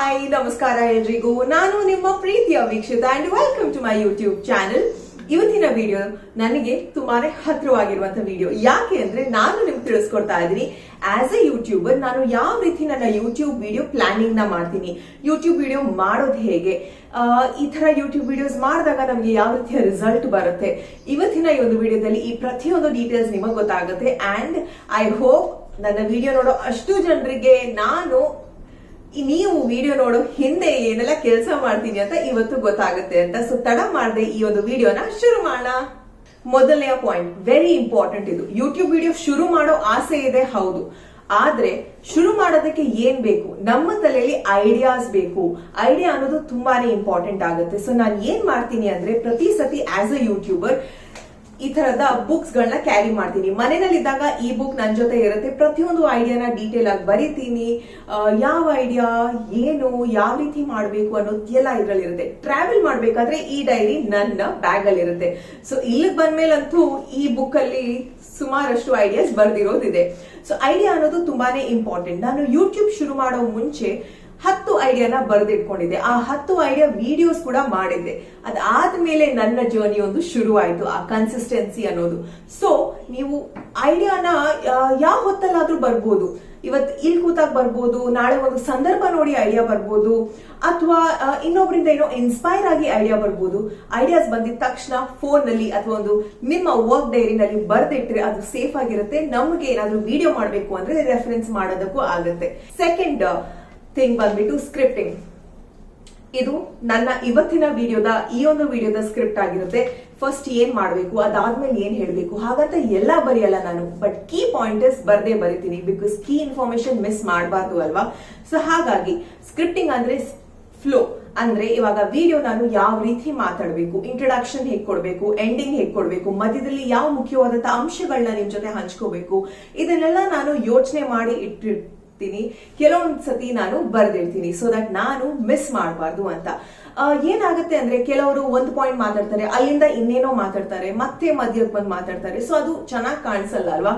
Hi ನಮಸ್ಕಾರ ಎಲ್ರಿಗೂ. ನಾನು ನಿಮ್ಮ ಪ್ರೀತಿಯ Veekshita and welcome to my YouTube channel. ಇವತ್ತಿನ ವಿಡಿಯೋ ನನಗೆ ತುಂಬಾನೇ ಹತ್ರವಾಗಿರುವಂತ ವಿಡಿಯೋ. ಯಾಕೆ ಅಂದ್ರೆ ನಾನು ನಿಮ್ಗೆ ತಿಳಿಸ್ಕೊಡ್ತಾ ಇದ್ದೀನಿ ಆಸ್ ಎ ಯೂಟ್ಯೂಬರ್ ನಾನು ಯಾವ ರೀತಿ ನನ್ನ ಯೂಟ್ಯೂಬ್ ವಿಡಿಯೋ ಪ್ಲಾನಿಂಗ್ ನ ಮಾಡ್ತೀನಿ, ಯೂಟ್ಯೂಬ್ ವಿಡಿಯೋ ಮಾಡೋದು ಹೇಗೆ, ಈ ತರ ಯೂಟ್ಯೂಬ್ ವಿಡಿಯೋಸ್ ಮಾಡಿದಾಗ ನಮ್ಗೆ ಯಾವ ರೀತಿಯ ರಿಸಲ್ಟ್ ಬರುತ್ತೆ. ಇವತ್ತಿನ ಈ ಒಂದು ವಿಡಿಯೋದಲ್ಲಿ ಈ ಪ್ರತಿಯೊಂದು ಡೀಟೇಲ್ಸ್ ನಿಮಗೆ ಗೊತ್ತಾಗುತ್ತೆ. ಅಂಡ್ ಐ ಹೋಪ್ ನನ್ನ ವಿಡಿಯೋ ನೋಡೋ ಅಷ್ಟು ಜನರಿಗೆ ನೀವು ವಿಡಿಯೋ ನೋಡೋ ಹಿಂದೆ ಏನೆಲ್ಲ ಕೆಲಸ ಮಾಡ್ತೀನಿ ಅಂತ ಇವತ್ತು ಗೊತ್ತಾಗುತ್ತೆ ಅಂತ. ಸೊ ತಡ ಮಾಡದೆ ಈ ಒಂದು ವಿಡಿಯೋನ ಶುರು ಮಾಡೋಣ. ಮೊದಲನೆಯ ಪಾಯಿಂಟ್ ವೆರಿ ಇಂಪಾರ್ಟೆಂಟ್. ಇದು ಯೂಟ್ಯೂಬ್ ವಿಡಿಯೋ ಶುರು ಮಾಡೋ ಆಸೆ ಇದೆ, ಹೌದು. ಆದ್ರೆ ಶುರು ಮಾಡೋದಕ್ಕೆ ಏನ್ ಬೇಕು? ನಮ್ಮ ತಲೆಯಲ್ಲಿ ಐಡಿಯಾಸ್ ಬೇಕು. ಐಡಿಯಾ ಅನ್ನೋದು ತುಂಬಾನೇ ಇಂಪಾರ್ಟೆಂಟ್ ಆಗುತ್ತೆ. ಸೊ ನಾನು ಏನ್ ಮಾಡ್ತೀನಿ ಅಂದ್ರೆ ಪ್ರತಿ ಸತಿ ಆಸ್ ಅ ಯೂಟ್ಯೂಬರ್ ಈ ತರದ ಬುಕ್ಸ್ ಗಳನ್ನ ಕ್ಯಾರಿ ಮಾಡ್ತೀನಿ. ಮನೆಯಲ್ಲಿದ್ದಾಗ ಈ ಬುಕ್ ನನ್ನ ಜೊತೆ ಇರುತ್ತೆ. ಪ್ರತಿಯೊಂದು ಐಡಿಯಾನ ಡೀಟೇಲ್ ಆಗಿ ಬರೀತೀನಿ. ಯಾವ ಐಡಿಯಾ ಏನು, ಯಾವ ರೀತಿ ಮಾಡಬೇಕು ಅನ್ನೋದು ಎಲ್ಲ ಇದ್ರಲ್ಲಿ ಇರುತ್ತೆ. ಟ್ರಾವೆಲ್ ಮಾಡ್ಬೇಕಾದ್ರೆ ಈ ಡೈರಿ ನನ್ನ ಬ್ಯಾಗ್ ಅಲ್ಲಿ ಇರುತ್ತೆ. ಸೊ ಇಲ್ಲಿಗೆ ಬಂದ್ಮೇಲಂತೂ ಈ ಬುಕ್ ಅಲ್ಲಿ ಸುಮಾರಷ್ಟು ಐಡಿಯಾಸ್ ಬರ್ದಿರೋದಿದೆ. ಸೊ ಐಡಿಯಾ ಅನ್ನೋದು ತುಂಬಾನೇ ಇಂಪಾರ್ಟೆಂಟ್. ನಾನು ಯೂಟ್ಯೂಬ್ ಶುರು ಮಾಡೋ ಮುಂಚೆ 10 ಐಡಿಯಾನ ಬರೆದಿಟ್ಕೊಂಡಿದ್ದೆ. ಆ 10 ಐಡಿಯಾ ವಿಡಿಯೋಸ್ ಕೂಡ ಮಾಡಿದ್ದೆ. ಅದಾದ್ಮೇಲೆ ನನ್ನ ಜರ್ನಿ ಒಂದು ಶುರು ಆಯ್ತು, ಆ ಕನ್ಸಿಸ್ಟೆನ್ಸಿ ಅನ್ನೋದು. ಸೊ ನೀವು ಐಡಿಯಾನ ಯಾವ ಹೊತ್ತಲ್ಲಾದ್ರೂ ಬರ್ಬೋದು. ಇವತ್ತು ಇಲ್ಲಿ ಕೂತಾಗ ಬರ್ಬೋದು, ನಾಳೆ ಒಂದು ಸಂದರ್ಭ ನೋಡಿ ಐಡಿಯಾ ಬರ್ಬೋದು, ಅಥವಾ ಇನ್ನೊಬ್ಬರಿಂದ ಏನೋ ಇನ್ಸ್ಪೈರ್ ಆಗಿ ಐಡಿಯಾ ಬರ್ಬೋದು. ಐಡಿಯಾಸ್ ಬಂದಿದ ತಕ್ಷಣ ಫೋನ್ ನಲ್ಲಿ ಅಥವಾ ಒಂದು ನಿಮ್ಮ ವರ್ಕ್ ಡೈರಿನಲ್ಲಿ ಬರ್ದಿಟ್ರೆ ಅದು ಸೇಫ್ ಆಗಿರುತ್ತೆ. ನಮ್ಗೆ ಏನಾದ್ರೂ ವಿಡಿಯೋ ಮಾಡ್ಬೇಕು ಅಂದ್ರೆ ರೆಫರೆನ್ಸ್ ಮಾಡೋದಕ್ಕೂ ಆಗುತ್ತೆ. ಸೆಕೆಂಡ್ ಥಿಂಗ್ ಬಂದ್ಬಿಟ್ಟು ಸ್ಕ್ರಿಪ್ಟಿಂಗ್. ಇದು ನನ್ನ ಇವತ್ತಿನ ವಿಡಿಯೋದ ಈ ಒಂದು ವಿಡಿಯೋದ ಸ್ಕ್ರಿಪ್ಟ್ ಆಗಿರುತ್ತೆ. ಫಸ್ಟ್ ಏನ್ ಮಾಡ್ಬೇಕು, ಅದಾದ್ಮೇಲೆ ಏನ್ ಹೇಳ್ಬೇಕು, ಹಾಗಂತ ಎಲ್ಲಾ ಬರೆಯಲ್ಲ ನಾನು. ಬಟ್ ಕೀ ಪಾಯಿಂಟರ್ಸ್ ಬರ್ದೇ ಬರಿತೀನಿ, ಬಿಕಾಸ್ ಕೀ ಇನ್ಫಾರ್ಮೇಶನ್ ಮಿಸ್ ಮಾಡಬಾರ್ದು ಅಲ್ವಾ. ಸೊ ಹಾಗಾಗಿ ಸ್ಕ್ರಿಪ್ಟಿಂಗ್ ಅಂದ್ರೆ ಫ್ಲೋ. ಅಂದ್ರೆ ಇವಾಗ ವಿಡಿಯೋ ನಾನು ಯಾವ ರೀತಿ ಮಾತಾಡಬೇಕು, ಇಂಟ್ರೊಡಕ್ಷನ್ ಹೇಗ್ ಕೊಡ್ಬೇಕು, ಎಂಡಿಂಗ್ ಹೇಗ್ ಕೊಡ್ಬೇಕು, ಮಧ್ಯದಲ್ಲಿ ಯಾವ ಮುಖ್ಯವಾದಂತ ಅಂಶಗಳನ್ನ ನಿಮ್ ಜೊತೆ ಹಂಚ್ಕೋಬೇಕು, ಇದನ್ನೆಲ್ಲ ನಾನು ಯೋಚನೆ ಮಾಡಿ ಇಟ್ಟಿರ್ತೀನಿ. ಕೆಲವೊಂದ್ ಸತಿ ನಾನು ಬರ್ದಿರ್ತೀನಿ, ಸೊ ದಟ್ ನಾನು ಮಿಸ್ ಮಾಡಬಾರ್ದು ಅಂತ. ಏನಾಗುತ್ತೆ ಅಂದ್ರೆ ಕೆಲವರು ಒಂದು ಪಾಯಿಂಟ್ ಮಾತಾಡ್ತಾರೆ, ಅಲ್ಲಿಂದ ಇನ್ನೇನೋ ಮಾತಾಡ್ತಾರೆ, ಮತ್ತೆ ಮಧ್ಯಕ್ಕೆ ಬಂದು ಮಾತಾಡ್ತಾರೆ. ಸೊ ಅದು ಚೆನ್ನಾಗಿ ಕಾಣಿಸಲ್ಲ ಅಲ್ವಾ.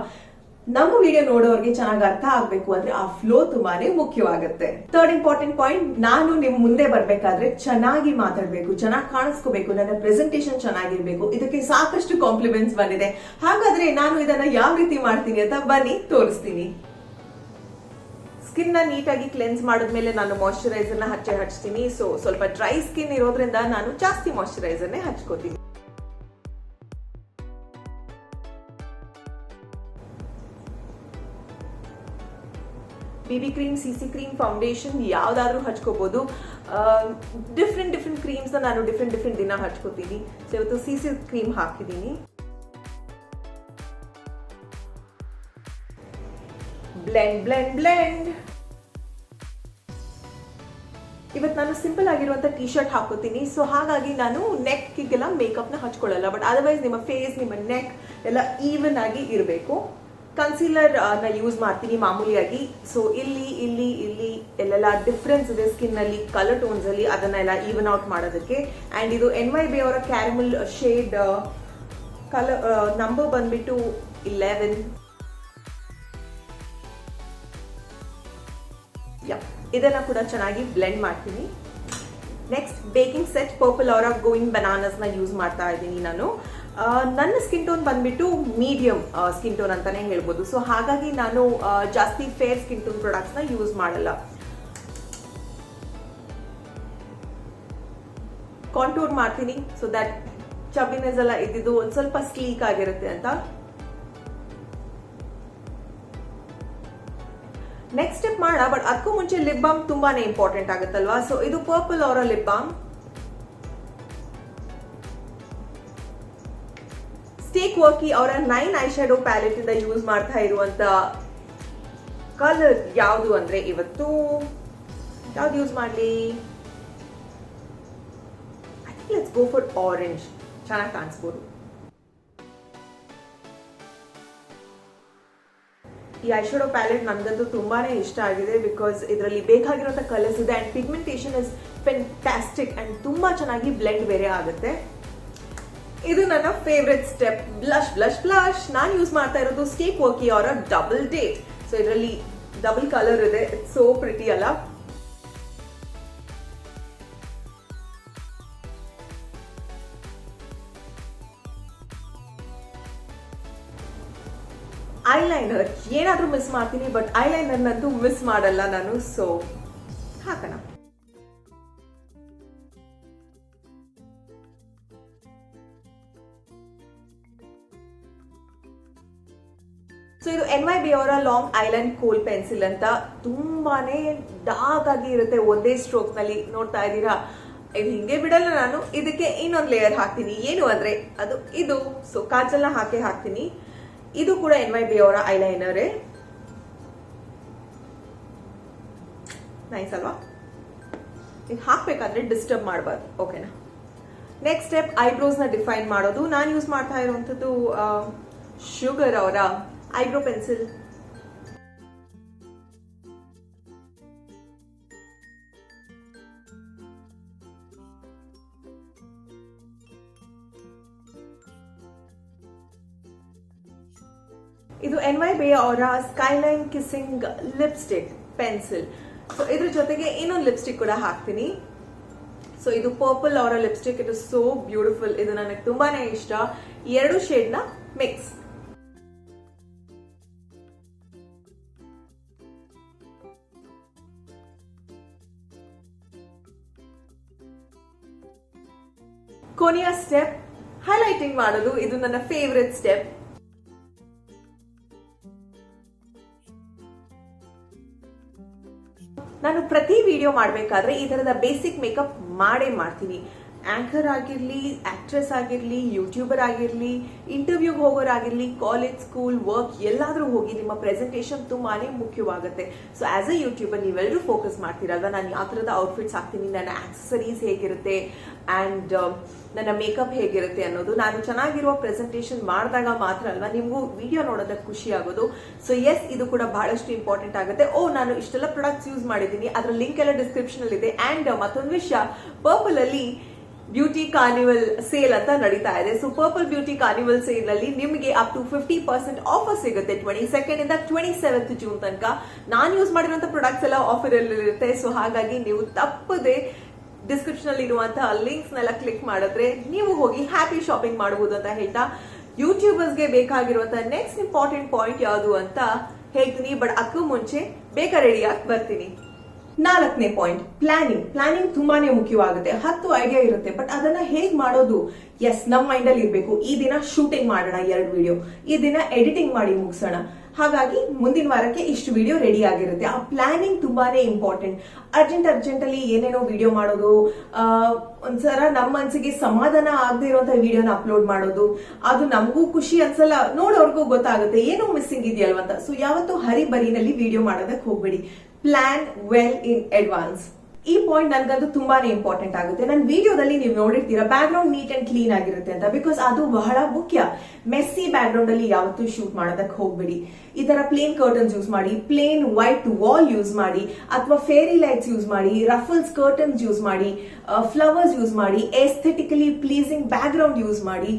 ನಮ್ಮ ವಿಡಿಯೋ ನೋಡೋರಿಗೆ ಚೆನ್ನಾಗಿ ಅರ್ಥ ಆಗ್ಬೇಕು ಅಂದ್ರೆ ಆ ಫ್ಲೋ ತುಂಬಾನೇ ಮುಖ್ಯವಾಗುತ್ತೆ. ಥರ್ಡ್ ಇಂಪಾರ್ಟೆಂಟ್ ಪಾಯಿಂಟ್, ನಾನು ನಿಮ್ ಮುಂದೆ ಬರ್ಬೇಕಾದ್ರೆ ಚೆನ್ನಾಗಿ ಮಾತಾಡ್ಬೇಕು, ಚೆನ್ನಾಗಿ ಕಾಣಿಸ್ಕೋಬೇಕು, ನನ್ನ ಪ್ರೆಸೆಂಟೇಶನ್ ಚೆನ್ನಾಗಿರ್ಬೇಕು. ಇದಕ್ಕೆ ಸಾಕಷ್ಟು ಕಾಂಪ್ಲಿಮೆಂಟ್ಸ್ ಬಂದಿದೆ. ಹಾಗಾದ್ರೆ ನಾನು ಇದನ್ನ ಯಾವ ರೀತಿ ಮಾಡ್ತೀನಿ ಅಂತ ಬನ್ನಿ ತೋರಿಸ್ತೀನಿ. ಸ್ಕಿನ್ ನ ನೀಟಾಗಿ ಕ್ಲೆನ್ಸ್ ಮಾಡಿದ್ಮೇಲೆ ನಾನು ಮಾಯಿಶ್ಚರೈಸರ್ ನ ಹಚ್ತೀನಿ. ಸೊ ಸ್ವಲ್ಪ ಡ್ರೈ ಸ್ಕಿನ್ ಇರೋದ್ರಿಂದ ನಾನು ಜಾಸ್ತಿ ಮಾಯಿಶ್ಚರೈಸರ್ ನೇ ಹಚ್ಕೋತೀನಿ. BB cream, CC cream, foundation ಯಾವ್ದಾದ್ರೂ ಹಚ್ಕೋಬಹುದು. ಡಿಫ್ರೆಂಟ್ ಕ್ರೀಮ್ಸ್ ನಾನು ಡಿಫ್ರೆಂಟ್ ದಿನ ಹಚ್ಕೋತೀನಿ. ಸೊ ಇವತ್ತು ಸಿಸಿ ಕ್ರೀಮ್ ಹಾಕಿದ್ದೀನಿ. ಬ್ಲೆಂಡ್. ಇವತ್ತು ನಾನು ಸಿಂಪಲ್ ಆಗಿರುವಂತ ಟಿ ಶರ್ಟ್ ಹಾಕೋತೀನಿ. ಸೊ ಹಾಗಾಗಿ ನಾನು ನೆಕ್ಗೆಲ್ಲ ಮೇಕಪ್ ನ ಹಚ್ಕೊಳ್ಳಲ್ಲ. ಬಟ್ ಅದರ್ವೈಸ್ ನಿಮ್ಮ ಫೇಸ್, ನಿಮ್ಮ ನೆಕ್ ಎಲ್ಲ ಈವನ್ ಆಗಿ ಇರಬೇಕು. ಕನ್ಸೀಲರ್ ನ ಯೂಸ್ ಮಾಡ್ತೀನಿ ಮಾಮೂಲಿಯಾಗಿ. ಸೊ ಇಲ್ಲಿ ಎಲ್ಲೆಲ್ಲ ಡಿಫ್ರೆನ್ಸ್ ಇದೆ ಸ್ಕಿನ್ ನಲ್ಲಿ, ಕಲರ್ ಟೋನ್ಸ್ ಅಲ್ಲಿ, ಅದನ್ನೆಲ್ಲ ಈವನ್ ಔಟ್ ಮಾಡೋದಕ್ಕೆ. ಅಂಡ್ ಇದು NYB ಅವರ ಕ್ಯಾರಮಲ್ ಶೇಡ್ ಕಲರ್ ನಂಬರ್ ಬಂದ್ಬಿಟ್ಟು 11. ಇದನ್ನ ಕೂಡ ಚೆನ್ನಾಗಿ ಬ್ಲೆಂಡ್ ಮಾಡ್ತೀನಿ. ನೆಕ್ಸ್ಟ್ ಬೇಕಿಂಗ್ ಸೆಟ್ ಪರ್ಪಲ್ ಅವರ ಗೋಯಿಂಗ್ ಬನಾನಸ್ ನ ಯೂಸ್ ಮಾಡ್ತಾ ಇದ್ದೀನಿ ನಾನು. ನನ್ನ ಸ್ಕಿನ್ ಟೋನ್ ಬಂದ್ಬಿಟ್ಟು ಮೀಡಿಯಂ ಸ್ಕಿನ್ ಟೋನ್ ಅಂತಾನೆ ಹೇಳ್ಬೋದು. ಸೊ ಹಾಗಾಗಿ ನಾನು ಜಾಸ್ತಿ ಫೇರ್ ಸ್ಕಿನ್ ಟೋನ್ ಪ್ರಾಡಕ್ಟ್ಸ್ ನ ಯೂಸ್ ಮಾಡಲ್ಲ. ಕಾಂಟೂರ್ ಮಾಡ್ತೀನಿ ಸೊ ದಟ್ ಚಬ್ಬಿನೆಸ್ ಎಲ್ಲ ಇದ್ದಿದ್ದು ಒಂದ್ ಸ್ವಲ್ಪ ಸ್ಲೀಕ್ ಆಗಿರುತ್ತೆ ಅಂತ. ನೆಕ್ಸ್ಟ್ ಸ್ಟೆಪ್ ಮಾಡೋಣ. ಬಟ್ ಅದಕ್ಕೂ ಮುಂಚೆ ಲಿಪ್ ಬಾಮ್ ತುಂಬಾನೇ ಇಂಪಾರ್ಟೆಂಟ್ ಆಗುತ್ತಲ್ವಾ. ಸೊ ಇದು ಪರ್ಪಲ್ ಅವರ ಲಿಪ್ ಬಾಮ್. ಸ್ಟೇಕ್ ವರ್ಕಿ ಅವರ 9 ಐ ಶ್ಯಾಡೋ ಪ್ಯಾಲೆಟ್ ಇಂದ ಯೂಸ್ ಮಾಡ್ತಾ ಇರುವಂತ ಕಲರ್ ಯಾವುದು ಅಂದ್ರೆ ಇವತ್ತು ಯಾವ್ದು ಯೂಸ್ ಮಾಡ್ಲಿ? I think let's go for orange. ಚೆನ್ನಾಗಿ ಕಾಣಿಸ್ಬೋದು. ಈ ಐಶ್ಯಾಡೋ ಪ್ಯಾಲೆಟ್ ನನಗಂತೂ ತುಂಬಾನೇ ಇಷ್ಟ ಆಗಿದೆ. ಬಿಕಾಸ್ ಇದರಲ್ಲಿ ಬೇಕಾಗಿರೋ ಕಲರ್ಸ್ ಇದೆ and pigmentation is fantastic and ತುಂಬಾ ಚೆನ್ನಾಗಿ ಬ್ಲೆಂಡ್ ಬೇರೆ ಆಗುತ್ತೆ. ಇದು ನನ್ನ ಫೇವ್ರೆಟ್ ಸ್ಟೆಪ್, ಬ್ಲಶ್. ನಾನು ಯೂಸ್ ಮಾಡ್ತಾ ಇರೋದು ಸ್ಟೇಕ್ ವರ್ಕಿ ಅವರ ಡಬಲ್ ಡೇಟ್. ಸೊ ಇದರಲ್ಲಿ ಡಬಲ್ ಕಲರ್ ಇದೆ. ಇಟ್ಸ್ ಸೋ ಪ್ರಿಟಿ ಅಲ್ಲ. ಐಲೈನರ್ ಏನಾದರೂ ಮಿಸ್ ಮಾಡ್ತೀನಿ, ಬಟ್ ಐಲೈನರ್ನಂತೂ ಮಿಸ್ ಮಾಡಲ್ಲ ನಾನು. ಸೊ ಹಾಕೋಣ. ಸೊ ಇದು NYB ಅವರ ಲಾಂಗ್ ಐಲ್ಯಾಂಡ್ ಕೋಲ್ ಪೆನ್ಸಿಲ್ ಅಂತ. ತುಂಬಾನೇ ಡಾರ್ಕ್ ಆಗಿ ಇರುತ್ತೆ ಒಂದೇ ಸ್ಟ್ರೋಕ್ ನಲ್ಲಿ. ನೋಡ್ತಾ ಇದ್ದೀರಾ, ಇದು ಹಿಂಗೆ ಬಿಡಲ್ಲ ನಾನು. ಇದಕ್ಕೆ ಇನ್ನೊಂದು ಲೇಯರ್ ಹಾಕ್ತೀನಿ. ಏನು ಅಂದ್ರೆ ಇದು ಸೊ ಕಾಜಲ್ನ ಹಾಕ್ತೀನಿ. ಇದು ಕೂಡ NYB ಅವರ ಐಲೈನರೇ. ನೈಸ್ ಅಲ್ವಾ? ಇದು ಹಾಕ್ಬೇಕಾದ್ರೆ ಡಿಸ್ಟರ್ಬ್ ಮಾಡಬಾರ್ದು. ಓಕೆನಾ? ನೆಕ್ಸ್ಟ್ ಸ್ಟೆಪ್ ಐಬ್ರೋಸ್ ನ ಡಿಫೈನ್ ಮಾಡೋದು. ನಾನು ಯೂಸ್ ಮಾಡ್ತಾ ಇರುವಂತದ್ದು ಶುಗರ್ ಅವರ ಐಬ್ರೋ ಪೆನ್ಸಿಲ್. ಇದು NYB ಅವರ skyline kissing lipstick pencil. So ಇದ್ರ ಜೊತೆಗೆ ಇನ್ನೊಂದು ಲಿಪ್ಸ್ಟಿಕ್ ಕೂಡ ಹಾಕ್ತೀನಿ. ಸೊ ಇದು ಪರ್ಪಲ್ ಅವರ lipstick. It is so beautiful. ಇದು ನನಗೆ ತುಂಬಾನೇ ಇಷ್ಟ. 2 ಶೇಡ್ ನ ಮಿಕ್ಸ್. ಕೊನೆಯ ಸ್ಟೆಪ್ ಹೈಲೈಟಿಂಗ್ ಮಾಡೋದು. ಇದು ನನ್ನ ಫೇವರೆಟ್ ಸ್ಟೆಪ್. ನಾನು ಪ್ರತಿ ವಿಡಿಯೋ ಮಾಡಬೇಕಾದ್ರೆ ಈ ತರದ ಬೇಸಿಕ್ ಮೇಕಪ್ ಮಾಡೇ ಮಾಡ್ತೀನಿ. ಆಂಕರ್ ಆಗಿರ್ಲಿ, ಆಕ್ಟ್ರೆಸ್ ಆಗಿರ್ಲಿ, ಯೂಟ್ಯೂಬರ್ ಆಗಿರ್ಲಿ, ಇಂಟರ್ವ್ಯೂಗೆ ಹೋಗೋರಾಗಿರ್ಲಿ, ಕಾಲೇಜ್, ಸ್ಕೂಲ್, ವರ್ಕ್ ಎಲ್ಲಾದ್ರೂ ಹೋಗಿ ನಿಮ್ಮ ಪ್ರೆಸೆಂಟೇಷನ್ ತುಂಬಾನೇ ಮುಖ್ಯವಾಗುತ್ತೆ. ಸೊ ಆಸ್ ಅ ಯೂಟ್ಯೂಬರ್ ನೀವೆಲ್ಲರೂ ಫೋಕಸ್ ಮಾಡ್ತೀರಲ್ವಾ, ನಾನು ಯಾವ ತರದ ಔಟ್ಫಿಟ್ಸ್ ಹಾಕ್ತೀನಿ, ನನ್ನ ಆಕ್ಸೆಸರೀಸ್ ಹೇಗಿರುತ್ತೆ ಅಂಡ್ ನನ್ನ ಮೇಕಪ್ ಹೇಗಿರುತ್ತೆ ಅನ್ನೋದು. ನಾನು ಚೆನ್ನಾಗಿರುವ ಪ್ರೆಸೆಂಟೇಷನ್ ಮಾಡಿದಾಗ ಮಾತ್ರ ಅಲ್ವಾ ನಿಮ್ಗೂ ವಿಡಿಯೋ ನೋಡೋದಕ್ಕೆ ಖುಷಿ ಆಗೋದು. ಸೊ ಎಸ್, ಇದು ಕೂಡ ಬಹಳಷ್ಟು ಇಂಪಾರ್ಟೆಂಟ್ ಆಗುತ್ತೆ. ನಾನು ಇಷ್ಟೆಲ್ಲ ಪ್ರಾಡಕ್ಟ್ಸ್ ಯೂಸ್ ಮಾಡಿದ್ದೀನಿ, ಅದರ ಲಿಂಕ್ ಎಲ್ಲ ಡಿಸ್ಕ್ರಿಪ್ಷನ್ ಅಲ್ಲಿ ಇದೆ. ಅಂಡ್ ಮತ್ತೊಂದು ವಿಷಯ, ಪರ್ಪಲ್ ಅಲ್ಲಿ ಬ್ಯೂಟಿ ಕಾರ್ನಿವಲ್ ಸೇಲ್ ಅಂತ ನಡೀತಾ ಇದೆ. So purple beauty carnival sale ಅಲ್ಲಿ ನಿಮಗೆ ಅಪ್ ಟು 50% ಆಫರ್ ಸಿಗುತ್ತೆ 22 ಇಂದ 27 ಜೂನ್ ತನಕ. ನಾನು ಯೂಸ್ ಮಾಡಿರುವಂತ ಪ್ರಾಡಕ್ಟ್ಸ್ ಎಲ್ಲ ಆಫರ್ ಅಲ್ಲಿ ಇರುತ್ತೆ. ಸೊ ಹಾಗಾಗಿ ನೀವು ತಪ್ಪದೆ ಡಿಸ್ಕ್ರಿಪ್ಷನ್ ಅಲ್ಲಿ ಇರುವಂತಹ ಲಿಂಕ್ಸ್ ನೆಲ್ಲ ಕ್ಲಿಕ್ ಮಾಡಿದ್ರೆ ನೀವು ಹೋಗಿ ಹ್ಯಾಪಿ ಶಾಪಿಂಗ್ ಮಾಡಬಹುದು ಅಂತ ಹೇಳ್ತಾ, ಯೂಟ್ಯೂಬರ್ಸ್ಗೆ ಬೇಕಾಗಿರುವಂತಹ ನೆಕ್ಸ್ಟ್ ಇಂಪಾರ್ಟೆಂಟ್ ಪಾಯಿಂಟ್ ಯಾವುದು ಅಂತ ಹೇಳ್ತೀನಿ. ಬಟ್ ಅದಕ್ಕೂ ಮುಂಚೆ ಬೇಗ ರೆಡಿಯಾಗಿ ಬರ್ತೀನಿ. 4ನೇ ಪಾಯಿಂಟ್, ಪ್ಲಾನಿಂಗ್ ತುಂಬಾನೇ ಮುಖ್ಯವಾಗುತ್ತೆ. 10 ಐಡಿಯಾ ಇರುತ್ತೆ, ಬಟ್ ಅದನ್ನ ಹೇಗ್ ಮಾಡೋದು? ಎಸ್, ನಮ್ಮ ಮೈಂಡ್ ಅಲ್ಲಿ ಇರ್ಬೇಕು. ಈ ದಿನ ಶೂಟಿಂಗ್ ಮಾಡೋಣ 2 ವಿಡಿಯೋ, ಈ ದಿನ ಎಡಿಟಿಂಗ್ ಮಾಡಿ ಮುಗಿಸೋಣ. ಹಾಗಾಗಿ ಮುಂದಿನ ವಾರಕ್ಕೆ ಇಷ್ಟು ವಿಡಿಯೋ ರೆಡಿ ಆಗಿರುತ್ತೆ. ಆ ಪ್ಲಾನಿಂಗ್ ತುಂಬಾನೇ ಇಂಪಾರ್ಟೆಂಟ್. ಅರ್ಜೆಂಟ್ ಅಲ್ಲಿ ಏನೇನೋ ವಿಡಿಯೋ ಮಾಡೋದು, ಒಂದ್ಸಲ ನಮ್ಮ ಮನ್ಸಿಗೆ ಸಮಾಧಾನ ಆಗದೆ ಇರುವಂತ ವಿಡಿಯೋನ ಅಪ್ಲೋಡ್ ಮಾಡೋದು, ಅದು ನಮಗೂ ಖುಷಿ ಅನ್ಸಲ್ಲ, ನೋಡೋರ್ಗೂ ಗೊತ್ತಾಗುತ್ತೆ ಏನೋ ಮಿಸ್ಸಿಂಗ್ ಇದೆಯಲ್ವಂತ. ಸೊ ಯಾವತ್ತೂ ಹರಿಬರಿನಲ್ಲಿ ವಿಡಿಯೋ ಮಾಡೋದಕ್ಕೆ ಹೋಗ್ಬೇಡಿ. Plan well in advance. ಈ ಪಾಯಿಂಟ್ ನನ್ಗಂತೂ ತುಂಬಾನೇ ಇಂಪಾರ್ಟೆಂಟ್ ಆಗುತ್ತೆ. ನನ್ನ ವಿಡಿಯೋದಲ್ಲಿ ನೀವು ನೋಡಿರ್ತೀರಾ background neat and clean ಆಗಿರುತ್ತೆ ಅಂತ. ಬಿಕಾಸ್ ಅದು ಬಹಳ ಮುಖ್ಯ. ಮೆಸ್ಸಿ ಬ್ಯಾಕ್ ಗ್ರೌಂಡ್ ಅಲ್ಲಿ ಯಾವತ್ತೂ ಶೂಟ್ ಮಾಡೋದಕ್ಕೆ ಹೋಗ್ಬೇಡಿ. ಈ ತರ ಪ್ಲೇನ್ ಕರ್ಟನ್ಸ್ ಯೂಸ್ ಮಾಡಿ, ಪ್ಲೇನ್ ವೈಟ್ ವಾಲ್ ಯೂಸ್ ಮಾಡಿ, ಅಥವಾ ಫೇರಿ ಲೈಟ್ಸ್ ಯೂಸ್ ಮಾಡಿ, ರಫಲ್ಸ್ ಕರ್ಟನ್ಸ್ ಯೂಸ್ ಮಾಡಿ, ಫ್ಲವರ್ಸ್ ಯೂಸ್ ಮಾಡಿ, aesthetically pleasing background use ಮಾಡಿ,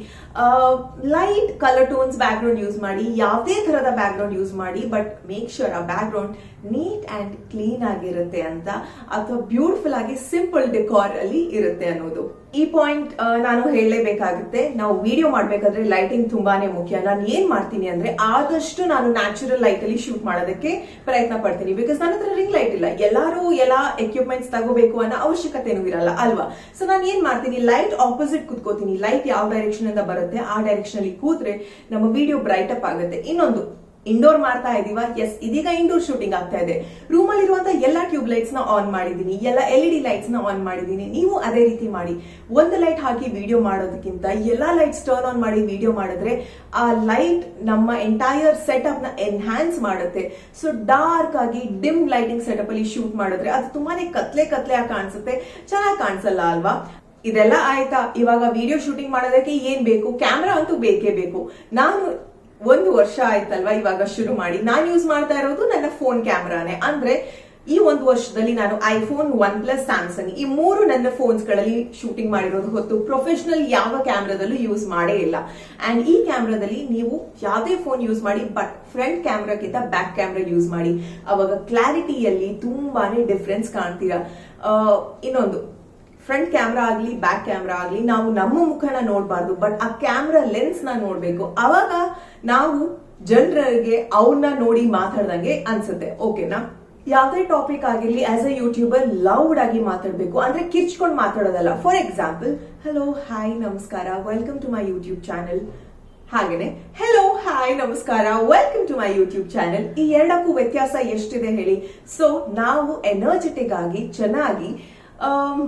light colour tones background use ಮಾಡಿ, ಯಾವುದೇ ತರದ ಬ್ಯಾಕ್ ಗ್ರೌಂಡ್ ಯೂಸ್ ಮಾಡಿ. ಬಟ್ ಮೇಕ್ ಶೋರ್ ಆ background neat and clean ಆಗಿರುತ್ತೆ ಅಂತ, ಅಥವಾ ಬ್ಯೂಟಿಫುಲ್ ಆಗಿ ಸಿಂಪಲ್ ಡೆಕೋರ್ ಅಲ್ಲಿ ಇರುತ್ತೆ ಅನ್ನೋದು. ಈ ಪಾಯಿಂಟ್ ನಾನು ಹೇಳಲೇಬೇಕಾಗುತ್ತೆ. ನಾವು ವಿಡಿಯೋ ಮಾಡ್ಬೇಕಾದ್ರೆ ಲೈಟಿಂಗ್ ತುಂಬಾನೇ ಮುಖ್ಯ. ನಾನು ಏನ್ ಮಾಡ್ತೀನಿ ಅಂದ್ರೆ ಆದಷ್ಟು ನಾನು ನ್ಯಾಚುರಲ್ ಲೈಟ್ ಅಲ್ಲಿ ಶೂಟ್ ಮಾಡೋದಕ್ಕೆ ಪ್ರಯತ್ನ ಪಡ್ತೀನಿ. ಬಿಕಾಸ್ ನನ್ನ ಹತ್ರ ರಿಂಗ್ ಲೈಟ್ ಇಲ್ಲ. ಎಲ್ಲರೂ ಎಲ್ಲ ಎಕ್ವಿಪ್ಮೆಂಟ್ಸ್ ತಗೋಬೇಕು ಅನ್ನೋ ಅವಶ್ಯಕತೆನೂ ಇರಲ್ಲ ಅಲ್ವಾ. ಸೊ ನಾನು ಏನ್ ಮಾಡ್ತೀನಿ, ಲೈಟ್ ಆಪೋಸಿಟ್ ಕೂತ್ಕೋತೀನಿ. ಲೈಟ್ ಯಾವ ಡೈರೆಕ್ಷನ್ ಇಂದ ಬರುತ್ತೆ ಆ ಡೈರೆಕ್ಷನ್ ಅಲ್ಲಿ ಕೂತ್ರೆ ನಮ್ಮ ವಿಡಿಯೋ ಬ್ರೈಟ್ ಅಪ್ ಆಗುತ್ತೆ. ಇನ್ನೊಂದು, ಇಂಡೋರ್ ಮಾಡ್ತಾ ಇದೀವ. ಎಸ್, ಇದೀಗ ಇಂಡೋರ್ ಶೂಟಿಂಗ್ ಆಗ್ತಾ ಇದೆ. ರೂಮ್ ಅಲ್ಲಿ ಇರುವಂತಹ ಎಲ್ಲಾ ಟ್ಯೂಬ್ ಲೈಟ್ಸ್ ನ ಆನ್ ಮಾಡಿದೀನಿ, ಎಲ್ಲ LED ಲೈಟ್ಸ್ ನ ಆನ್ ಮಾಡಿದೀನಿ. ನೀವು ಅದೇ ರೀತಿ ಮಾಡಿ. ಒಂದು ಲೈಟ್ ಹಾಕಿ ವಿಡಿಯೋ ಮಾಡೋದಕ್ಕಿಂತ ಎಲ್ಲಾ ಲೈಟ್ಸ್ ಟರ್ನ್ ಆನ್ ಮಾಡಿ ವಿಡಿಯೋ ಮಾಡಿದ್ರೆ ಆ ಲೈಟ್ ನಮ್ಮ ಎಂಟೈರ್ ಸೆಟಪ್ ನ ಎನ್ಹಾನ್ಸ್ ಮಾಡುತ್ತೆ. ಸೊ ಡಾರ್ಕ್ ಆಗಿ ಡಿಮ್ ಲೈಟಿಂಗ್ ಸೆಟಪ್ ಅಲ್ಲಿ ಶೂಟ್ ಮಾಡಿದ್ರೆ ಅದು ತುಂಬಾನೇ ಕತ್ಲೆ ಆಗಿ ಕಾಣಿಸುತ್ತೆ, ಚೆನ್ನಾಗಿ ಕಾಣಿಸಲ್ಲ ಅಲ್ವಾ. ಇದೆಲ್ಲ ಆಯ್ತಾ? ಇವಾಗ ವಿಡಿಯೋ ಶೂಟಿಂಗ್ ಮಾಡೋದಕ್ಕೆ ಏನ್ ಬೇಕು? ಕ್ಯಾಮ್ರಾ ಅಂತೂ ಬೇಕೇ ಬೇಕು. ನಾನು 1 ವರ್ಷ ಆಯ್ತಲ್ವಾ ಇವಾಗ ಶುರು ಮಾಡಿ. ನಾನು ಯೂಸ್ ಮಾಡ್ತಾ ಇರೋದು ನನ್ನ ಫೋನ್ ಕ್ಯಾಮ್ರಾನೇ. ಅಂದ್ರೆ ಈ 1 ವರ್ಷದಲ್ಲಿ ನಾನು ಐಫೋನ್, OnePlus, ಸ್ಯಾಮ್ಸಂಗ್ ಈ 3 ನನ್ನ ಫೋನ್ಸ್ ಗಳಲ್ಲಿ ಶೂಟಿಂಗ್ ಮಾಡಿರೋದು ಹೊತ್ತು ಪ್ರೊಫೆಷನಲ್ ಯಾವ ಕ್ಯಾಮ್ರಾದಲ್ಲೂ ಯೂಸ್ ಮಾಡೇ ಇಲ್ಲ. ಅಂಡ್ ಈ ಕ್ಯಾಮ್ರಾದಲ್ಲಿ ನೀವು ಯಾವುದೇ ಫೋನ್ ಯೂಸ್ ಮಾಡಿ, ಬಟ್ ಫ್ರಂಟ್ ಕ್ಯಾಮ್ರಾಕ್ಕಿಂತ ಬ್ಯಾಕ್ ಕ್ಯಾಮ್ರಾ ಯೂಸ್ ಮಾಡಿ. ಅವಾಗ ಕ್ಲಾರಿಟಿಯಲ್ಲಿ ತುಂಬಾನೇ ಡಿಫ್ರೆನ್ಸ್ ಕಾಣ್ತೀರಾ. ಇನ್ನೊಂದು, ಫ್ರಂಟ್ ಕ್ಯಾಮ್ರಾ ಆಗ್ಲಿ ಬ್ಯಾಕ್ ಕ್ಯಾಮ್ರಾ ಆಗ್ಲಿ ನಾವು ನಮ್ಮ ಮುಖನ ನೋಡಬಾರ್ದು, ಬಟ್ ಆ ಕ್ಯಾಮ್ರಾ ಲೆನ್ಸ್ ನ ನೋಡ್ಬೇಕು. ಅವಾಗ ನಾವು ಜನರಿಗೆ ಅವ್ರನ್ನ ನೋಡಿ ಮಾತಾಡ್ದಂಗೆ ಅನ್ಸುತ್ತೆ. ಓಕೆನಾ? ಯಾವ್ದೇ ಟಾಪಿಕ್ ಆಗಿರ್ಲಿ ಆಸ್ ಅ ಯೂಟ್ಯೂಬರ್ ಲೌಡ್ ಆಗಿ ಮಾತಾಡ್ಬೇಕು, ಅಂದ್ರೆ ಕಿರ್ಚ್ಕೊಂಡು ಮಾತಾಡೋದಲ್ಲ. ಫಾರ್ ಎಕ್ಸಾಂಪಲ್, ಹಲೋ ಹಾಯ್ ನಮಸ್ಕಾರ, welcome to my YouTube channel. ಹಾಗೇನೆ ಹೆಲೋ ಹಾಯ್ ನಮಸ್ಕಾರ, welcome to my YouTube channel. ಈ ಎರಡಕ್ಕೂ ವ್ಯತ್ಯಾಸ ಎಷ್ಟಿದೆ ಹೇಳಿ? ಸೊ ನಾವು ಎನರ್ಜೆಟಿಕ್ ಆಗಿ ಚೆನ್ನಾಗಿ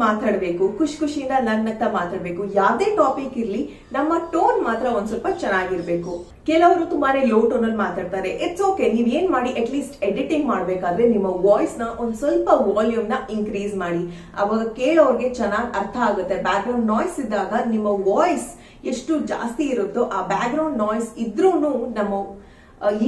ಮಾತಾಡಬೇಕು, ಖುಷಿಯಿಂದ ನಗ್ನಗ್ತಾ ಮಾತಾಡ್ಬೇಕು. ಯಾವ್ದೇ ಟಾಪಿಕ್ ಇರ್ಲಿ ನಮ್ಮ ಟೋನ್ ಮಾತ್ರ ಒಂದ್ ಸ್ವಲ್ಪ ಚೆನ್ನಾಗಿರ್ಬೇಕು. ಕೆಲವರು ತುಂಬಾನೇ ಲೋ ಟೋನ್ ಅಲ್ಲಿ ಮಾತಾಡ್ತಾರೆ. ಇಟ್ಸ್ ಓಕೆ, ನೀವ್ ಏನ್ ಮಾಡಿ ಅಟ್ ಲೀಸ್ಟ್ ಎಡಿಟಿಂಗ್ ಮಾಡ್ಬೇಕಾದ್ರೆ ನಿಮ್ಮ ವಾಯ್ಸ್ ನ ಒಂದ್ ಸ್ವಲ್ಪ ವಾಲ್ಯೂಮ್ ನ ಇನ್ಕ್ರೀಸ್ ಮಾಡಿ. ಅವಾಗ ಕೇಳೋರ್ಗೆ ಚೆನ್ನಾಗಿ ಅರ್ಥ ಆಗುತ್ತೆ. ಬ್ಯಾಕ್ ಗ್ರೌಂಡ್ ನಾಯ್ಸ್ ಇದ್ದಾಗ ನಿಮ್ಮ ವಾಯ್ಸ್ ಎಷ್ಟು ಜಾಸ್ತಿ ಇರುತ್ತೋ ಆ ಬ್ಯಾಕ್ ಗ್ರೌಂಡ್ ನಾಯ್ಸ್ ಇದ್ರೂನು ನಮ್ಮ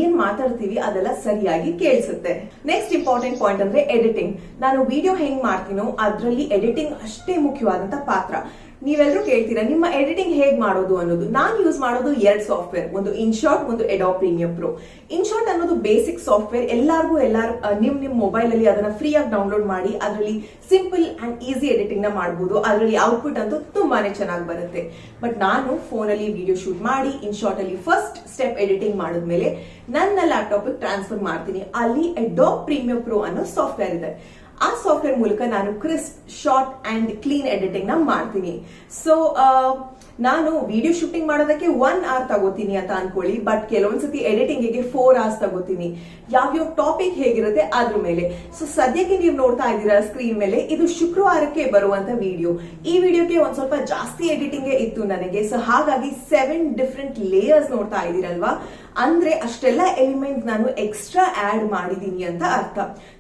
ಏನ್ ಮಾತಾಡ್ತೀವಿ ಅದೆಲ್ಲ ಸರಿಯಾಗಿ ಕೇಳಿಸುತ್ತೆ. ನೆಕ್ಸ್ಟ್ ಇಂಪಾರ್ಟೆಂಟ್ ಪಾಯಿಂಟ್ ಅಂದ್ರೆ ಎಡಿಟಿಂಗ್. ನಾನು ವಿಡಿಯೋ ಹೆಂಗ್ ಮಾಡ್ತೀನೋ ಅದ್ರಲ್ಲಿ ಎಡಿಟಿಂಗ್ ಅಷ್ಟೇ ಮುಖ್ಯವಾದಂತ ಪಾತ್ರ. ನೀವೆಲ್ಲರೂ ಕೇಳ್ತೀರಾ ನಿಮ್ಮ ಎಡಿಟಿಂಗ್ ಹೇಗ್ ಮಾಡೋದು ಅನ್ನೋದು. ನಾನು ಯೂಸ್ ಮಾಡೋದು 2 ಸಾಫ್ಟ್ವೇರ್, ಒಂದು ಇನ್ಶಾರ್ಟ್, ಒಂದು ಅಡೋಬ್ ಪ್ರೀಮಿಯರ್ ಪ್ರೋ. ಇನ್ಶಾರ್ಟ್ ಅನ್ನೋದು ಬೇಸಿಕ್ ಸಾಫ್ಟ್ವೇರ್, ಎಲ್ಲಾರ್ಗೂ ನಿಮ್ ಮೊಬೈಲ್ ಅಲ್ಲಿ ಅದನ್ನ ಫ್ರೀ ಆಗಿ ಡೌನ್ಲೋಡ್ ಮಾಡಿ ಅದರಲ್ಲಿ ಸಿಂಪಲ್ ಅಂಡ್ ಈಸಿ ಎಡಿಟಿಂಗ್ ನ ಮಾಡಬಹುದು. ಅದರಲ್ಲಿ ಔಟ್ಪುಟ್ ಅಂತೂ ತುಂಬಾನೇ ಚೆನ್ನಾಗಿ ಬರುತ್ತೆ. ಬಟ್ ನಾನು ಫೋನ್ ಅಲ್ಲಿ ವಿಡಿಯೋ ಶೂಟ್ ಮಾಡಿ ಇನ್ಶಾರ್ಟ್ ಅಲ್ಲಿ ಫಸ್ಟ್ ಸ್ಟೆಪ್ ಎಡಿಟಿಂಗ್ ಮಾಡಿದ್ಮೇಲೆ ನನ್ನ ಲ್ಯಾಪ್ಟಾಪ್ ಟ್ರಾನ್ಸ್ಫರ್ ಮಾಡ್ತೀನಿ. ಅಲ್ಲಿ ಅಡೋಬ್ ಪ್ರೀಮಿಯರ್ ಪ್ರೋ ಅನ್ನೋ ಸಾಫ್ಟ್ವೇರ್ ಇದೆ. ಆ ಸಾಫ್ಟ್ವೇರ್ ಮೂಲಕ ನಾನು crisp, short and clean editing ನ ಮಾಡ್ತೀನಿ. ಸೊ ನಾನು ವಿಡಿಯೋ ಶೂಟಿಂಗ್ ಮಾಡೋದಕ್ಕೆ 1 hour ತಗೋತೀನಿ ಅಂತ ಅನ್ಕೊಳ್ಳಿ, ಬಟ್ ಕೆಲವೊಂದ್ಸತಿ ಎಡಿಟಿಂಗ್ ಗೆ 4 hours ತಗೋತೀನಿ. ಯಾವ್ಯಾವ ಟಾಪಿಕ್ ಹೇಗಿರುತ್ತೆ ಅದ್ರ ಮೇಲೆ. ಸೊ ಸದ್ಯಕ್ಕೆ ನೀವು ನೋಡ್ತಾ ಇದ್ದೀರಾ ಸ್ಕ್ರೀನ್ ಮೇಲೆ, ಇದು ಶುಕ್ರವಾರಕ್ಕೆ ಬರುವಂತ ವಿಡಿಯೋ. ಈ ವಿಡಿಯೋಗೆ ಒಂದ್ ಸ್ವಲ್ಪ ಜಾಸ್ತಿ ಎಡಿಟಿಂಗ್ ಇತ್ತು ನನಗೆ. ಸೊ ಹಾಗಾಗಿ 7 ಡಿಫ್ರೆಂಟ್ ಲೇಯರ್ಸ್ ನೋಡ್ತಾ ಇದ್ದೀರಲ್ವಾ, ಅಂದ್ರೆ ಅಷ್ಟೆಲ್ಲ ಎಲಿಮೆಂಟ್ ನಾನು ಎಕ್ಸ್ಟ್ರಾ ಆಡ್ ಮಾಡಿದೀನಿ ಅಂತ ಅರ್ಥ.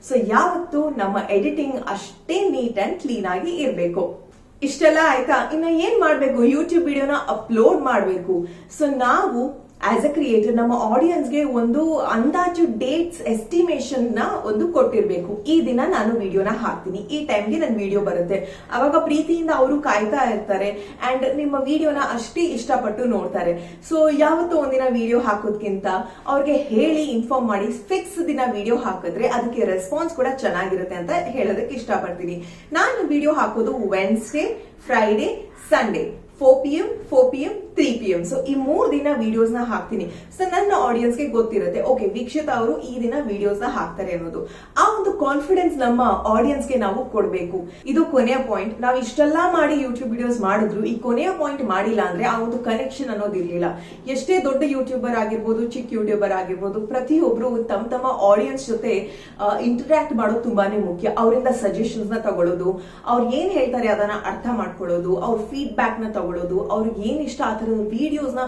ಸೊ ಯಾವತ್ತು ನಮ್ಮ ಎಡಿಟಿಂಗ್ ಅಷ್ಟೇ ನೀಟ್ ಅಂಡ್ ಕ್ಲೀನ್ ಆಗಿ ಇರ್ಬೇಕು. ಇಷ್ಟೆಲ್ಲ ಆಯ್ತಾ? ಇನ್ನ ಏನ್ ಮಾಡ್ಬೇಕು? ಯೂಟ್ಯೂಬ್ ವಿಡಿಯೋನ ಅಪ್ಲೋಡ್ ಮಾಡ್ಬೇಕು. ಸೊ ನಾವು ಆಸ್ ಅ ಕ್ರಿಯೇಟರ್ ನಮ್ಮ ಆಡಿಯನ್ಸ್ಗೆ ಒಂದು ಅಂದಾಜು ಡೇಟ್ಸ್ ಎಸ್ಟಿಮೇಷನ್ ನ ಒಂದು ಕೊಟ್ಟಿರ್ಬೇಕು. ಈ ದಿನ ನಾನು ವಿಡಿಯೋನ ಹಾಕ್ತೀನಿ, ಈ ಟೈಮ್ಗೆ ನನ್ನ ವಿಡಿಯೋ ಬರುತ್ತೆ. ಅವಾಗ ಪ್ರೀತಿಯಿಂದ ಅವರು ಕಾಯ್ತಾ ಇರ್ತಾರೆ ಅಂಡ್ ನಿಮ್ಮ ವಿಡಿಯೋನ ಅಷ್ಟೇ ಇಷ್ಟಪಟ್ಟು ನೋಡ್ತಾರೆ. ಸೊ ಯಾವತ್ತೋ ಒಂದಿನ ವಿಡಿಯೋ ಹಾಕೋದ್ಕಿಂತ ಅವ್ರಿಗೆ ಹೇಳಿ ಇನ್ಫಾರ್ಮ್ ಮಾಡಿ ಫಿಕ್ಸ್ ದಿನ ವಿಡಿಯೋ ಹಾಕಿದ್ರೆ ಅದಕ್ಕೆ ರೆಸ್ಪಾನ್ಸ್ ಕೂಡ ಚೆನ್ನಾಗಿರುತ್ತೆ ಅಂತ ಹೇಳೋದಕ್ಕೆ ಇಷ್ಟಪಡ್ತೀನಿ. ನಾನು ವಿಡಿಯೋ ಹಾಕೋದು Wednesday, Friday, Sunday 4 PM, 4 PM, 3 PM. So ಈ 3 ದಿನ ವಿಡಿಯೋಸ್ ನ ಹಾಕ್ತೀನಿ. ಸೊ ನನ್ನ ಆಡಿಯನ್ಸ್ ಗೆ ಗೊತ್ತಿರುತ್ತೆ, ಓಕೆ ವೀಕ್ಷಿತ ಅವರು ಈ ದಿನ ವಿಡಿಯೋಸ್ ನ ಹಾಕ್ತಾರೆ ಅನ್ನೋದು. ಆ ಒಂದು ಕಾನ್ಫಿಡೆನ್ಸ್ ನಮ್ಮ ಆಡಿಯನ್ಸ್ ಗೆ ನಾವು ಕೊಡ್ಬೇಕು. ಇದು ಕೊನೆಯ ಪಾಯಿಂಟ್. ನಾವು ಇಷ್ಟೆಲ್ಲಾ ಮಾಡಿ ಯೂಟ್ಯೂಬ್ ವಿಡಿಯೋಸ್ ಮಾಡಿದ್ರು ಈ ಕೊನೆಯ ಪಾಯಿಂಟ್ ಮಾಡಿಲ್ಲ ಅಂದ್ರೆ ಆ ಒಂದು ಕನೆಕ್ಷನ್ ಅನ್ನೋದು ಇರ್ಲಿಲ್ಲ. ಎಷ್ಟೇ ದೊಡ್ಡ ಯೂಟ್ಯೂಬರ್ ಆಗಿರ್ಬೋದು, ಚಿಕ್ಕ ಯೂಟ್ಯೂಬರ್ ಆಗಿರ್ಬೋದು, ಪ್ರತಿಯೊಬ್ರು ತಮ್ಮ ಆಡಿಯನ್ಸ್ ಜೊತೆ ಇಂಟರಾಕ್ಟ್ ಮಾಡೋದು ತುಂಬಾನೇ ಮುಖ್ಯ. ಅವರಿಂದ ಸಜೆಷನ್ಸ್ ನ ತಗೊಳ್ಳೋದು, ಅವ್ರು ಏನ್ ಹೇಳ್ತಾರೆ ಅದನ್ನ ಅರ್ಥ ಮಾಡ್ಕೊಳ್ಳೋದು, ಅವ್ರ ಫೀಡ್ಬ್ಯಾಕ್ ನ ತಗೊಳ್ಳೋದು, ಅವ್ರಿಗೆ ಏನ್ ಇಷ್ಟ ಆ ತರದ ವಿಡಿಯೋಸ್ ನ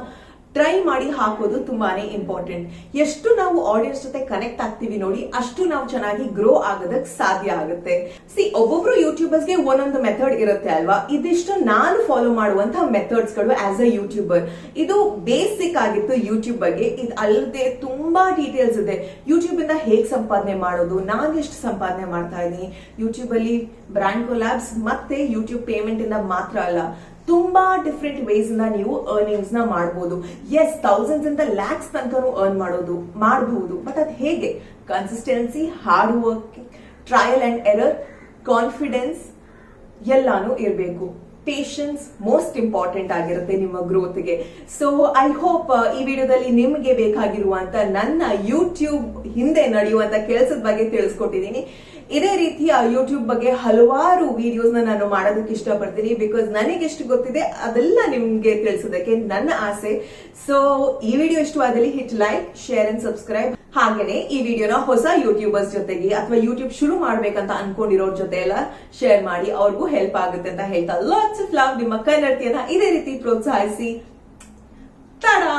ಟ್ರೈ ಮಾಡಿ ಹಾಕೋದು ತುಂಬಾನೇ ಇಂಪಾರ್ಟೆಂಟ್. ಎಷ್ಟು ನಾವು ಆಡಿಯನ್ಸ್ ಜೊತೆ ಕನೆಕ್ಟ್ ಆಗ್ತೀವಿ ನೋಡಿ, ಅಷ್ಟು ನಾವು ಚೆನ್ನಾಗಿ ಗ್ರೋ ಆಗೋದಕ್ಕೆ ಸಾಧ್ಯ ಆಗುತ್ತೆ. ಒಬ್ಬೊಬ್ರು ಯೂಟ್ಯೂಬರ್ಸ್ಗೆ ಒಂದೊಂದು ಮೆಥಡ್ ಇರುತ್ತೆ ಅಲ್ವಾ. ಇದಿಷ್ಟು ನಾನು ಫಾಲೋ ಮಾಡುವಂತಹ ಮೆಥಡ್ಸ್ ಗಳು ಆಸ್ ಅ ಯೂಟ್ಯೂಬರ್. ಇದು ಬೇಸಿಕ್ ಆಗಿತ್ತು ಯೂಟ್ಯೂಬ್ ಬಗ್ಗೆ. ಇದು ಅಲ್ಲದೆ ತುಂಬಾ ಡೀಟೇಲ್ಸ್ ಇದೆ. ಯೂಟ್ಯೂಬ್ ಇಂದ ಹೇಗ್ ಸಂಪಾದನೆ ಮಾಡೋದು, ನಾನು ಎಷ್ಟು ಸಂಪಾದನೆ ಮಾಡ್ತಾ ಇದ್ದೀನಿ ಯೂಟ್ಯೂಬ್ ಅಲ್ಲಿ, ಬ್ರಾಂಡ್ ಕೊಲಾಬ್ಸ್ ಮತ್ತೆ ಯೂಟ್ಯೂಬ್ ಪೇಮೆಂಟ್ ಇಂದ ಮಾತ್ರ ಅಲ್ಲ, ತುಂಬಾ ಡಿಫ್ರೆಂಟ್ ವೇಸ್ ಇಂದ ನೀವು ಅರ್ನಿಂಗ್ಸ್ ನ ಮಾಡಬಹುದು. ಎಸ್, ಥೌಸಂಡ್ಸ್ ಇಂದ ಲ್ಯಾಕ್ಸ್ ತನಕನೂ ಅರ್ನ್ ಮಾಡಬಹುದು. ಬಟ್ ಅದು ಹೇಗೆ? Consistency, hard work, trial and error, confidence ಎಲ್ಲಾನು ಇರಬೇಕು. ಪೇಷನ್ಸ್ ಮೋಸ್ಟ್ ಇಂಪಾರ್ಟೆಂಟ್ ಆಗಿರುತ್ತೆ ನಿಮ್ಮ ಗ್ರೋತ್ಗೆ. ಸೊ ಐ ಹೋಪ್ ಈ ವಿಡಿಯೋದಲ್ಲಿ ನಿಮಗೆ ಬೇಕಾಗಿರುವಂತ ನನ್ನ ಯೂಟ್ಯೂಬ್ ಹಿಂದೆ ನಡೆಯುವಂತ ಕೆಲಸದ ಬಗ್ಗೆ ತಿಳಿಸ್ಕೊಟ್ಟಿದ್ದೀನಿ. ಇದೇ ರೀತಿಯ ಯೂಟ್ಯೂಬ್ ಬಗ್ಗೆ ಹಲವಾರು ವಿಡಿಯೋಸ್ ನಾನು ಮಾಡೋದಕ್ಕೆ ಇಷ್ಟಪಡ್ತೀನಿ. ಬಿಕಾಸ್ ನನಗೆ ಎಷ್ಟು ಗೊತ್ತಿದೆ ಅದೆಲ್ಲ ನಿಮ್ಗೆ ತಿಳಿಸೋದಕ್ಕೆ ನನ್ನ ಆಸೆ. ಸೊ ಈ ವಿಡಿಯೋ ಇಷ್ಟವಾದಲ್ಲಿ hit like, share and subscribe. ಹಾಗೇನೆ ಈ ವಿಡಿಯೋನ ಹೊಸ ಯೂಟ್ಯೂಬರ್ಸ್ ಜೊತೆಗೆ ಅಥವಾ ಯೂಟ್ಯೂಬ್ ಶುರು ಮಾಡ್ಬೇಕಂತ ಅನ್ಕೊಂಡಿರೋರ್ ಜೊತೆ ಎಲ್ಲ ಶೇರ್ ಮಾಡಿ, ಅವ್ರಿಗೂ ಹೆಲ್ಪ್ ಆಗುತ್ತೆ ಅಂತ ಹೇಳ್ತಾ ಲಾಟ್ಸ್ ಆಫ್ ಲವ್. ನಿಮ್ಮ ಕನ್ನಡತಿಯನ್ನ ಇದೇ ರೀತಿ ಪ್ರೋತ್ಸಾಹಿಸಿ. ಟಾಡಾ.